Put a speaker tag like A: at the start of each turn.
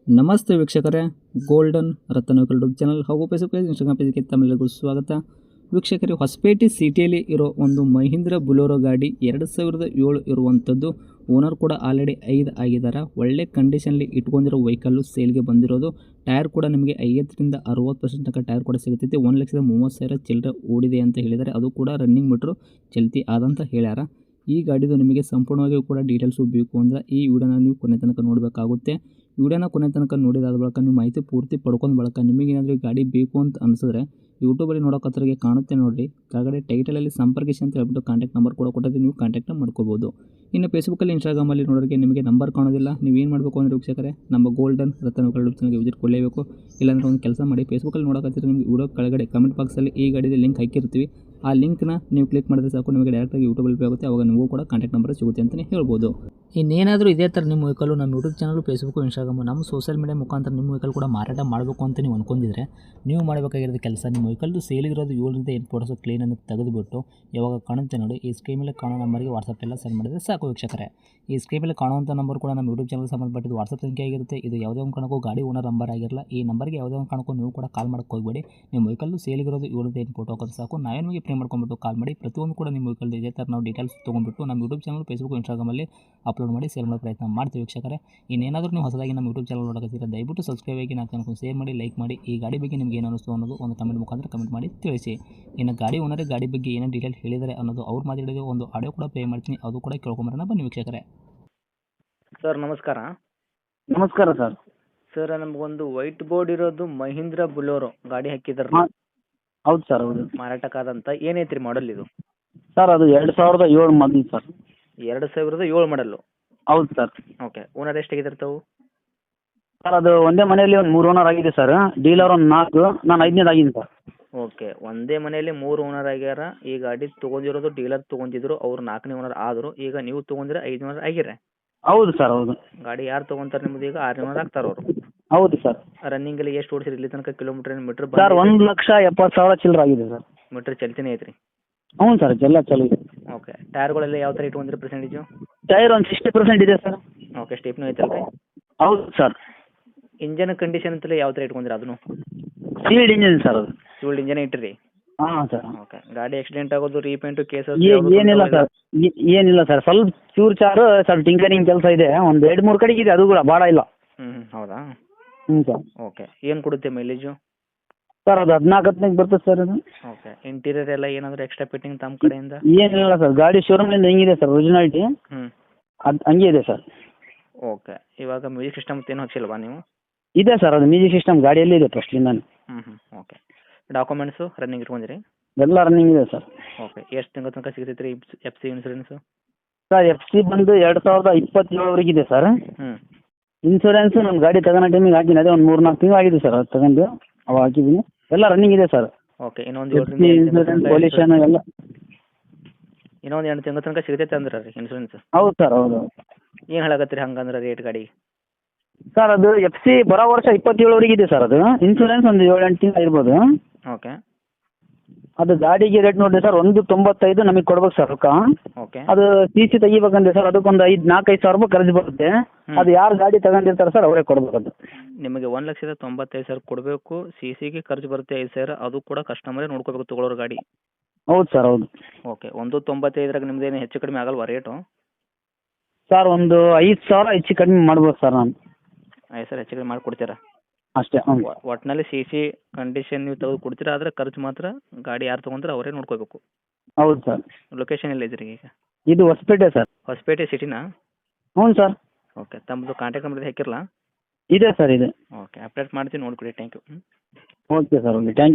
A: ನಮಸ್ತೆ ವೀಕ್ಷಕರೇ, ಗೋಲ್ಡನ್ ರತ್ನ YouTube channel ಹಾಗೂ ಫೇಸ್ಬುಕ್ ಪೇಜ್, ಇನ್ಸ್ಟಾಗ್ರಾಮ್ ಪೇಜ್ಗೆ ತಮ್ಮೆಲ್ಲರಿಗೂ ಸ್ವಾಗತ. ವೀಕ್ಷಕರೇ, ಹೊಸಪೇಟೆ ಸಿಟಿಯಲ್ಲಿ ಇರೋ ಒಂದು ಮಹೀಂದ್ರ ಬುಲೋರೋ ಗಾಡಿ 2007 ಇರುವಂಥದ್ದು. ಓನರ್ ಕೂಡ ಆಲ್ರೆಡಿ 5 ಆಗಿದ್ದಾರೆ. ಒಳ್ಳೆ ಕಂಡೀಷನಲ್ಲಿ ಇಟ್ಕೊಂಡಿರೋ ವೆಹಿಕಲ್ಲು ಸೇಲ್ಗೆ ಬಂದಿರೋದು. ಟೈರ್ ಕೂಡ ನಿಮಗೆ 50ರಿಂದ 60% ತನಕ ಟೈರ್ ಕೂಡ ಸಿಗುತ್ತೈತಿ. 1,30,30,000 ಚಿಲ್ಲರೆ ಓಡಿದೆ ಅಂತ ಹೇಳಿದ್ದಾರೆ. ಅದು ಕೂಡ ರನ್ನಿಂಗ್ ಮೀಟ್ರು ಚಲ್ತಿ ಆದಂತ ಹೇಳ್ಯಾರ. ಈ ಗಾಡಿದು ನಿಮಗೆ ಸಂಪೂರ್ಣವಾಗಿ ಕೂಡ ಡೀಟೇಲ್ಸು ಬೇಕು ಅಂದರೆ ಈ ವಿಡಿಯೋನ ನೀವು ಕೊನೆ ತನಕ ನೋಡಬೇಕಾಗುತ್ತೆ. ವಿಡಿಯೋನ ಕೊನೆ ತನಕ ನೋಡಿದಾದ ಬಳಿಕ ನೀವು ಮಾಹಿತಿ ಪೂರ್ತಿ ಪಡ್ಕೊಂಡು ಬಳಿಕ ನಿಮಗೇನಾದರೂ ಗಾಡಿ ಬೇಕು ಅಂತ ಅನಿಸಿದ್ರೆ ಯೂಟ್ಯೂಬಲ್ಲಿ ನೋಡೋಕತ್ತರಿಗೆ ಕಾಣುತ್ತೆ ನೋಡಿರಿ, ಕೆಳಗಡೆ ಟೈಟಲಲ್ಲಿ ಸಂಪರ್ಕಿಸಿ ಅಂತ ಹೇಳ್ಬಿಟ್ಟು ಕಾಂಟ್ಯಾಕ್ಟ್ ನಂಬರ್ ಕೂಡ ಕೊಟ್ಟಿದ್ದು ನೀವು ಕಾಂಟ್ಯಾಕ್ಟ್ ಮಾಡ್ಕೋಬೋದು. ಇನ್ನು ಫೇಸ್ಬುಕ್ಕಲ್ಲಿ, ಇನ್ಸ್ಟಾಗ್ರಾಮಲ್ಲಿ ನೋಡೋರಿಗೆ ನಿಮಗೆ ನಂಬರ್ ಕಾಣೋದಿಲ್ಲ. ನೀವೇನು ಮಾಡಬೇಕು ಅಂದರೆ ವೀಕ್ಷಕರೇ, ನಮ್ಮ ಗೋಲ್ಡನ್ ರತ್ನ ಯೂಟ್ಯೂಬ್ ಚಾನಲ್ಗೆ ವಿಸಿಟ್ ಕೊಡಲೇಬೇಕು. ಇಲ್ಲಾಂದರೆ ಒಂದು ಕೆಲಸ ಮಾಡಿ, ಫೇಸ್ಬುಕ್ಕಲ್ಲಿ ನೋಡೋಕತ್ತಿದ್ರೆ ನಿಮಗೆ ವಿಡಿಯೋ ಕೆಳಗಡೆ ಕಮೆಂಟ್ ಬಾಕ್ಸಲ್ಲಿ ಈ ಗಾಡಿದ ಲಿಂಕ್ ಹಾಕಿರ್ತೀವಿ. ಆ ಲಿಂಕ್ನ ನೀವು ಕ್ಲಿಕ್ ಮಾಡಿದ್ರೆ ಸಾಕು, ನಿಮಗೆ ಡೈರೆಕ್ಟಾಗಿ ಯೂಟ್ಯೂಬಲ್ಲಿ ಆಗುತ್ತೆ. ಅವಾಗ ನಿಮಗೂ ಕೂಡ ಕಾಂಟ್ಯಾಕ್ಟ್ ನಂಬರ್ ಸಿಗುತ್ತೆ ಅಂತಲೇ ಹೇಳ್ಬೋದು. ಇನ್ನೇನಾದರೂ ಇದೇ ಥರ ನಿಮ್ಮ ವೆಹಿಕಲ್ಲು ನಮ್ಮ ಯೂಟ್ಯೂಬ್ ಚಾನಲ್, ಫೇಸ್ಬುಕ್, ಇನ್ಸ್ಟಾಗ್ರಾಮ್, ನಮ್ಮ ಸೋಷಿಯಲ್ ಮೀಡಿಯಾ ಮುಖಾಂತರ ನಿಮ್ಮ ವೆಹಿಕಲ್ ಕೂಡ ಮಾರಾಟ ಮಾಡಬೇಕು ಅಂತ ನೀವು ಅಂದ್ಕೊಂಡಿದ್ರೆ ನೀವು ಮಾಡಬೇಕಾಗಿರೋದು ಕೆಲಸ, ನಿಮ್ಮ ವೆಹಿಕಲ್ದು ಸೇಲಿಗಿರೋದು 7 ಫೋಟೋಸು ಕ್ಲೀನನ್ನು ತೆಗೆದುಬಿಟ್ಟು ಯಾವಾಗ ಕಾಣುತ್ತೆ ನೋಡಿ, ಈ ಸ್ಕ್ರೀನ್ ಮೇಲೆ ಕಾಣೋ ನಂಬರ್ಗೆ ವಾಟ್ಸಪ್ಪೆಲ್ಲ ಸೆಂಡ್ ಮಾಡಿದರೆ ಸಾಕು ವೀಕ್ಷಕರೇ. ಈ ಸ್ಕ್ರೀನ್ ಮೇಲೆ ಕಾಣುವಂಥ ನಂಬರ್ ಕೂಡ ನಮ್ಮ ಯೂಟ್ಯೂಬ್ ಚಾನಲ್ಗೆ ಸಂಬಂಧಪಟ್ಟಿದ್ದು ವಾಟ್ಸಪ್ ಸಂಖ್ಯೆ ಆಗಿರುತ್ತೆ. ಇದು ಯಾವುದೇ ಒಂದು ಕಾರಣಕ್ಕೂ ಗಾಡಿ ಓನರ್ ನಂಬರ್ ಆಗಿರಲ್ಲ. ಈ ನಂಬರ್ಗೆ ಯಾವುದೇ ಒಂದು ಕಾರಣಕ್ಕೂ ನೀವು ಕೂಡ ಕಾಲ್ ಮಾಡೋಕ್ಕೆ ಹೋಗಬೇಡಿ. ನಿಮ್ಮ ವೆಹಿಕಲ್ಲು ಸೇಲಿಗಿರೋದು 7 ಫೋಟೋ ಹಾಕೋದು ಸಾಕು. ನಾವೇ ನಿಮಗೆ ಪ್ಲೇ ಮಾಡ್ಕೊಂಡ್ಬಿಟ್ಟು ಕಾಲ್ ಮಾಡಿ ಪ್ರತಿಯೊಂದು ಕೂಡ ನಿಮ್ಮ ವೆಹಿಕಲ್ದು ಇದೇ ಥರ ನಾವು ಡೀಟೇಲ್ಸ್ ತೊಗೊಂಡ್ಬಿಟ್ಟು ನಮ್ಮ ಯೂಟ್ಯೂಬ್ ಚಾನಲ್, ಫೇಸ್ಬುಕ್, ಇನ್ಸ್ಟಾಗ್ರಾಮಲ್ಲಿ ಅಪ್ಲೋಡ್ ಮಾಡಿ ಸೇಲ್ ಮಾಡೋ ಪ್ರಯತ್ನ ಮಾಡ್ತೀವಿ ವೀಕ್ಷಕರೇ. ಇನ್ನೇನಾದರೂ ನೀವು ಹೊಸದಾಗಿ ನಮ್ಮ ಯೂಟ್ಯೂಬ್ ಚಾನಲ್ ನೋಡೋಕ್ಕಿದ್ರೆ ದಯವಿಟ್ಟು ಸಬ್ಸ್ಕ್ರೈಬ್ ಆಗಿ, ನಾವು ಚಾನಲ್ಗೆ ಶೇರ್ ಮಾಡಿ, ಲೈಕ್ ಮಾಡಿ. ಈ ಗಾಡಿ ಬಗ್ಗೆ ನಿಮಗೆ ಏನು ಅನ್ನಿಸ್ತು ಅನ್ನೋದು ಒಂದು ಕಮೆಂಟ್ ಮುಖಾಂತರ ಕಮೆಂಟ್ ಮಾಡಿ ತಿಳಿಸಿ. ಇನ್ನು ಗಾಡಿ ಓನರೇ ಗಾಡಿ ಬಗ್ಗೆ ಏನೇನು ಡೀಟೇಲ್ ಹೇಳಿದರೆ ಅನ್ನೋದು ಅವ್ರು ಮಾತಾಡಿದ ಒಂದು ಆಡಿಯೋ ಕೂಡ ಪ್ಲೇ ಮಾಡ್ತೀನಿ, ಅದು ಕೂಡ ಕೇಳ್ಕೊಂಬರೋಣ ಬನ್ನಿ ವೀಕ್ಷಕರೇ.
B: ಸರ್ ನಮಸ್ಕಾರ.
C: ನಮಸ್ಕಾರ ಸರ್.
B: ಸರ್ ನಮಗೊಂದು ವೈಟ್ ಬೋರ್ಡ್ ಇರೋದು ಮಹೀಂದ್ರ ಬುಲೋರೋ ಗಾಡಿ ಹಾಕಿದಾರೆ
C: ಹಾಂ, ಹೌದು ಸರ್, ಹೌದು
B: ಮಾರಾಟಕ್ಕಾದಂತ. ಏನೈತ್ರಿ ಮಾಡಲ್ ಇದು?
C: ಸರ್. ಅದು 2007 ಮಾಡಲ್ ಸರ್.
B: 2007 ಮಾಡಲ್ಲು.
C: ಹೌದು ಸರ್.
B: ಓಕೆ. ಓನರ್ ಎಷ್ಟಾಗಿದ್ದಾರೆ ತಾವು?
C: ಸರ್, ಅದು ಒಂದೇ ಮನೆಯಲ್ಲಿ ಒಂದು 3 ಓನರ್ ಆಗಿದೆ ಸರ್. ಡೀಲರ್ ಒಂದು 4, ನಾನು 5ನೇದು ಆಗಿದ್ದೀನಿ ಸರ್.
B: ಓಕೆ. ಒಂದೇ ಮನೆಯಲ್ಲಿ 3 ಓನರ್ ಆಗ್ಯಾರ. ಈ ಗಾಡಿ ತೊಗೊಂಡಿರೋದು ಡೀಲರ್ ತೊಗೊಂಡಿದ್ರು, ಅವ್ರು 4ನೇ ಓನರ್ ಆದರು. ಈಗ ನೀವು ತೊಗೊಂಡ್ರೆ 5ನೇ ಓನರ್ ಆಗಿರ.
C: ಹೌದು ಸರ್, ಹೌದು.
B: ಗಾಡಿ ಯಾರು ತೊಗೊಂತಾರೆ ನಿಮ್ಮದು? ಈಗ 6ನೇ ಓನರ್ ಆಗ್ತಾರೆ ಅವರು.
C: ಹೌದು ಸರ್.
B: ರನ್ನಿಂಗಲ್ಲಿ ಎಷ್ಟು ಓಡಿಸಿರಿ ಇಲ್ಲಿ ತನಕ? ಕಿಲೋಮೀಟರ್ ಮೀಟ್ರ್
C: ಸರ್ 1,70,000 ಚಿಲ್ಲರೆ ಆಗಿದೆ ಸರ್.
B: ಮೀಟ್ರ್ ಚಲ್ತಿನೇ ಐತ್ರಿ?
C: ಹ್ಞೂ ಸರ್, ಎಲ್ಲ ಚಲೋ ಇದೆ.
B: ಓಕೆ. ಟೈರ್ಗಳೆಲ್ಲ ಯಾವ ಥರ ಇಟ್ಕೊಂಡ್ರೆ ಪರ್ಸೆಂಟೇಜು?
C: ಟೈರ್ ಒಂದು 60% ಇದೆ ಸರ್.
B: ಓಕೆ. ಸ್ಟೇಪ್ನೂ ಐತಲ್ಲ ರೀ?
C: ಹೌದು ಸರ್.
B: ಇಂಜನ್ ಕಂಡೀಷನ್ ಅಂತಲೇ ಯಾವ ಥರ ಇಟ್ಕೊಂಡ್ರೆ ಅದನ್ನು?
C: ಸೀಲ್ಡ್ ಇಂಜಿನ್ ಸರ್ ಅದು.
B: ಸೀಲ್ಡ್ ಇಂಜನ್ ಇಟ್ಟಿರಿ?
C: ಹಾಂ ಸರ್.
B: ಓಕೆ. ಗಾಡಿ ಆಕ್ಸಿಡೆಂಟ್ ಆಗೋದು, ರೀಪೇಂಟು, ಕೇಸಸ್
C: ಏನಿಲ್ಲ ಸರ್, ಏನಿಲ್ಲ ಸರ್. ಸ್ವಲ್ಪ ಚೂರು ಚಾರು ಸ್ವಲ್ಪ ಟಿಂಕರಿಂಗ್ ಕೆಲಸ ಇದೆ, ಒಂದು 2-3 ಕಡೆಗೆ ಇದೆ, ಅದು ಕೂಡ ಭಾಳ ಇಲ್ಲ.
B: ಹೌದಾ?
C: ಹ್ಞೂ ಸರ್.
B: ಓಕೆ. ಏನು ಕೊಡುತ್ತೆ ಮೈಲೇಜು?
C: ಸರ್ ಅದು 14 ಬರ್ತದೆ ಸರ್ ಅದು.
B: ಓಕೆ. ಇಂಟೀರಿಯರ್ ಎಲ್ಲ ಏನಾದರೂ ಎಕ್ಸ್ಟ್ರಾ ಫಿಟ್ಟಿಂಗ್ ತಮ್ಮ ಕಡೆಯಿಂದ?
C: ಏನಿಲ್ಲ ಸರ್, ಗಾಡಿ ಶೋರೂಮ್ನಿಂದ ಹೆಂಗಿದೆ ಸರ್ ಒರಿಜಿನಾಲಿಟಿ ಅದು ಹಂಗೆ ಇದೆ ಸರ್.
B: ಓಕೆ. ಇವಾಗ ಮ್ಯೂಸಿಕ್ ಸಿಸ್ಟಮ್ ಏನು ಹಚ್ಚಿಲ್ವಾ ನೀವು?
C: ಇದೆ ಸರ್, ಅದು ಮ್ಯೂಸಿಕ್ ಸಿಸ್ಟಮ್ ಗಾಡಿಯಲ್ಲೇ ಇದೆ ಫಸ್ಟ್ಲಿಂದಾನೆ.
B: ಓಕೆ. ಡಾಕ್ಯುಮೆಂಟ್ಸು ರನ್ನಿಂಗ್ ಇಟ್ಕೊಂಡಿರಿ?
C: ಎಲ್ಲ ರನ್ನಿಂಗ್ ಇದೆ ಸರ್.
B: ಓಕೆ. ಎಷ್ಟು ತಿಂಗಳ ತನಕ ಸಿಗ್ತೈತೆ ರೀ F C insurance?
C: Sir F C ಬಂದು 2027ವರೆಗೆ ಇದೆ ಸರ್. ಇನ್ಸೂರೆನ್ಸು ನಮ್ಮ ಗಾಡಿ ತಗೊಳ್ಳೋ ಟೈಮಿಗೆ ಹಾಕಿನಿ, ಅದೇ ಒಂದು 3-4 ತಿಂಗಳು ಆಗಿದೆ ಸರ್ ಅದು ತಗೊಂಡು. ಅವಾಗ ಹಾಕಿದ್ದೀನಿ, ಎಲ್ಲ ರನ್ನಿಂಗ್ ಇದೆ ಸರ್.
B: ಓಕೆ.
C: ಇನ್ಸೂರೆನ್ಸ್ ಪೊಲ್ಯೂಷನ್ ಎಲ್ಲ
B: ಇನ್ನೊಂದು 8 ತಿಂಗಳ ತನಕ ಸಿಗ್ತೈತೆ ಅಂದ್ರೆ ರೀ ಇನ್ಸೂರೆನ್ಸ್?
C: ಹೌದು ಸರ್, ಹೌದು.
B: ಏನು ಹೇಳಕತ್ತೀರಿ ಹಂಗಂದ್ರೆ ರೇಟ್ ಗಾಡಿ?
C: ಸರ್ ಅದು ಎಫ್ ಸಿ ಬರೋ ವರ್ಷ 27ವರೆಗೆ ಇದೆ ಸರ್. ಅದು ಇನ್ಸೂರೆನ್ಸ್ ಒಂದು 7-8 ತಿಂಗಳು ಇರ್ಬೋದು.
B: ಓಕೆ.
C: ಅದು ಗಾಡಿಗೆ ರೇಟ್ ನೋಡಿರಿ ಸರ್, 195 ನಮಗೆ ಕೊಡ್ಬೇಕು ಸರ್ ರೊಕ್ಕ.
B: ಓಕೆ.
C: ಅದು ಸಿ ಸಿ ತೆಗಿಬೇಕಂದ್ರೆ ಸರ್, ಅದಕ್ಕೊಂದು 4-5 ಸಾವಿರ ರೂಪಾಯಿ ಖರ್ಚು ಬರುತ್ತೆ. ಅದು ಯಾರು ಗಾಡಿ ತಗೊಂಡಿರ್ತಾರೆ ಸರ್ ಅವರೇ ಕೊಡ್ಬೇಕು. ಅದು
B: ನಿಮಗೆ 1,95,000 ಕೊಡಬೇಕು. ಸಿ ಸಿಗೆ ಖರ್ಚು ಬರುತ್ತೆ 5,000, ಅದು ಕೂಡ ಕಸ್ಟಮರೇ ನೋಡ್ಕೋಬೇಕು ತೊಗೊಳೋರು ಗಾಡಿ.
C: ಹೌದು ಸರ್, ಹೌದು.
B: ಓಕೆ. 195 ನಿಮ್ದೇನು ಹೆಚ್ಚು ಕಡಿಮೆ ಆಗಲ್ವಾ ರೇಟು?
C: ಸರ್ ಒಂದು 5,000 ಹೆಚ್ಚು ಕಡಿಮೆ ಮಾಡ್ಬೋದು ಸರ್ ನಾನು.
B: 5,000 ಹೆಚ್ಚು ಕಡಿಮೆ ಮಾಡಿಕೊಡ್ತೀರಾ?
C: ಅಷ್ಟೇ. ಹ್ಞೂ.
B: ಒಟ್ಟಿನಲ್ಲಿ ಸಿ ಸಿ ಕಂಡೀಷನ್ ನೀವು ತೆಗೆದು ಕೊಡ್ತೀರಾ, ಆದರೆ ಖರ್ಚು ಮಾತ್ರ ಗಾಡಿ ಯಾರು ತೊಗೊಂತಾರೆ ಅವರೇ ನೋಡ್ಕೋಬೇಕು.
C: ಹೌದು ಸರ್.
B: ಲೊಕೇಶನ್ ಎಲ್ಲಿ ಇದ್ರಿ ಈಗ?
C: ಇದು ಹೊಸಪೇಟೆ ಸರ್.
B: ಹೊಸಪೇಟೆ ಸಿಟಿನಾ?
C: ಹ್ಞೂ ಸರ್.
B: ಓಕೆ. ತಮ್ಮದು ಕಾಂಟ್ಯಾಕ್ಟ್ ನಂಬರ್ ಹಾಕಿರಲ್ಲ?
C: ಇದೆ ಸರ್, ಇದೆ.
B: ಓಕೆ. ಅಪ್ಡೇಟ್ ಮಾಡ್ತೀನಿ, ನೋಡ್ಕೊಡಿ. Thank you.
C: Okay sir, okay, thank you.